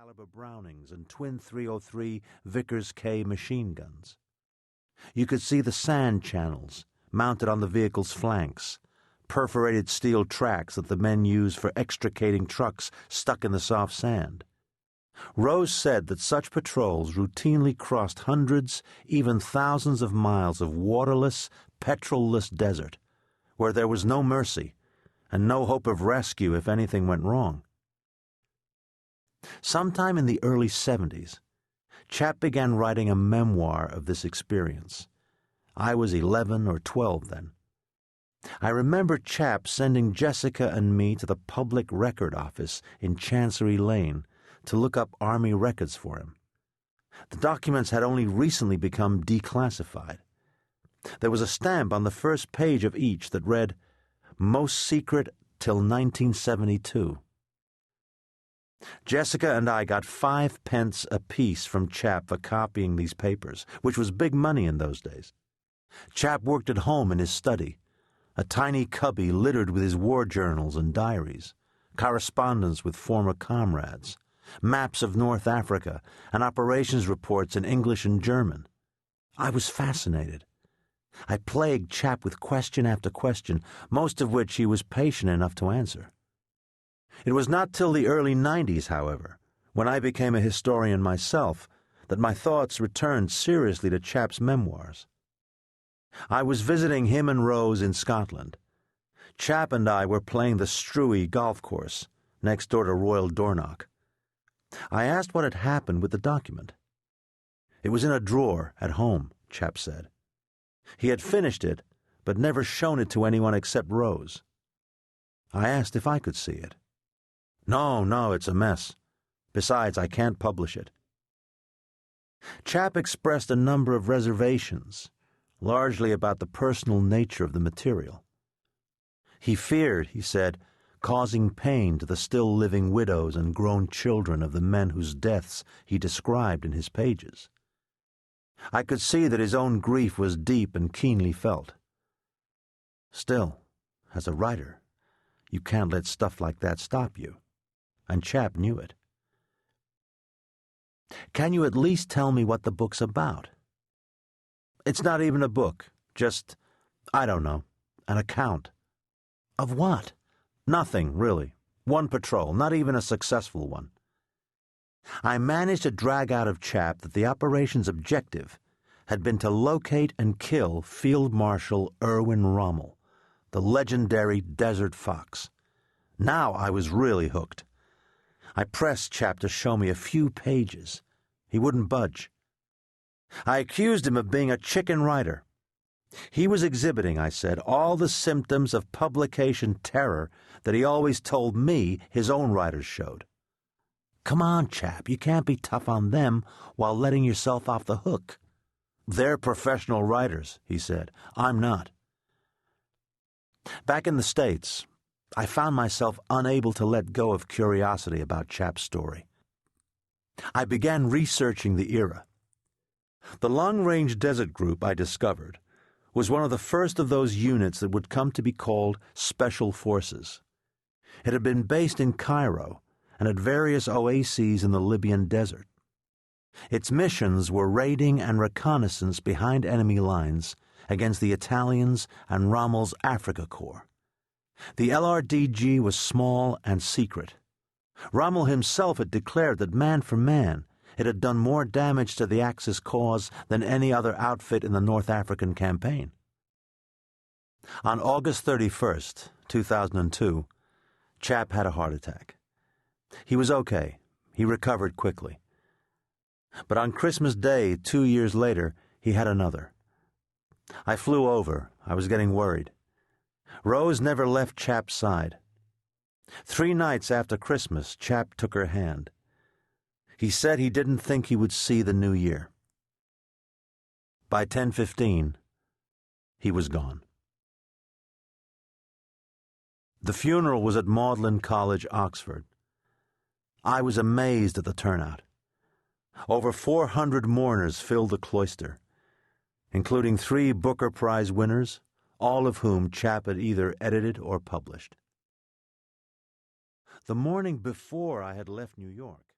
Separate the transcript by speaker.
Speaker 1: caliber Brownings and twin .303 Vickers K machine guns. You could see the sand channels mounted on the vehicle's flanks, perforated steel tracks that the men used for extricating trucks stuck in the soft sand. Rose said that such patrols routinely crossed hundreds, even thousands of miles of waterless, petrol-less desert, where there was no mercy and no hope of rescue if anything went wrong. Sometime in the early 70s, Chap began writing a memoir of this experience. I was 11 or 12 then. I remember Chap sending Jessica and me to the Public Record Office in Chancery Lane to look up Army records for him. The documents had only recently become declassified. There was a stamp on the first page of each that read, "Most secret till 1972. Jessica and I got 5 pence apiece from Chap for copying these papers, which was big money in those days. Chap worked at home in his study, a tiny cubby littered with his war journals and diaries, correspondence with former comrades, maps of North Africa, and operations reports in English and German. I was fascinated. I plagued Chap with question after question, most of which he was patient enough to answer. It was not till the early 90s, however, when I became a historian myself, that my thoughts returned seriously to Chap's memoirs. I was visiting him and Rose in Scotland. Chap and I were playing the Struy golf course, next door to Royal Dornoch. I asked what had happened with the document. It was in a drawer at home, Chap said. He had finished it, but never shown it to anyone except Rose. I asked if I could see it. No, it's a mess. Besides, I can't publish it. Chap expressed a number of reservations, largely about the personal nature of the material. He feared, he said, causing pain to the still living widows and grown children of the men whose deaths he described in his pages. I could see that his own grief was deep and keenly felt. Still, as a writer, you can't let stuff like that stop you, and Chap knew it. Can you at least tell me what the book's about? It's not even a book, just, I don't know, an account. Of what? Nothing, really. One patrol, not even a successful one. I managed to drag out of Chap that the operation's objective had been to locate and kill Field Marshal Erwin Rommel, the legendary Desert Fox. Now I was really hooked. I pressed Chap to show me a few pages. He wouldn't budge. I accused him of being a chicken writer. He was exhibiting, I said, all the symptoms of publication terror that he always told me his own writers showed. Come on, Chap, you can't be tough on them while letting yourself off the hook. They're professional writers, he said. I'm not. Back in the States, I found myself unable to let go of curiosity about Chap's story. I began researching the era. The long-range desert group I discovered was one of the first of those units that would come to be called Special Forces. It had been based in Cairo and at various oases in the Libyan desert. Its missions were raiding and reconnaissance behind enemy lines against the Italians and Rommel's Africa Corps. The LRDG was small and secret. Rommel himself had declared that man for man, it had done more damage to the Axis cause than any other outfit in the North African campaign. On August 31st, 2002, Chap had a heart attack. He was okay. He recovered quickly. But on Christmas Day, 2 years later, he had another. I flew over. I was getting worried. Rose never left Chap's side. 3 nights after Christmas, Chap took her hand. He said he didn't think he would see the new year. By 10:15, he was gone. The funeral was at Magdalen College, Oxford. I was amazed at the turnout. Over 400 mourners filled the cloister, including 3 Booker Prize winners, all of whom Chap had either edited or published. The morning before I had left New York,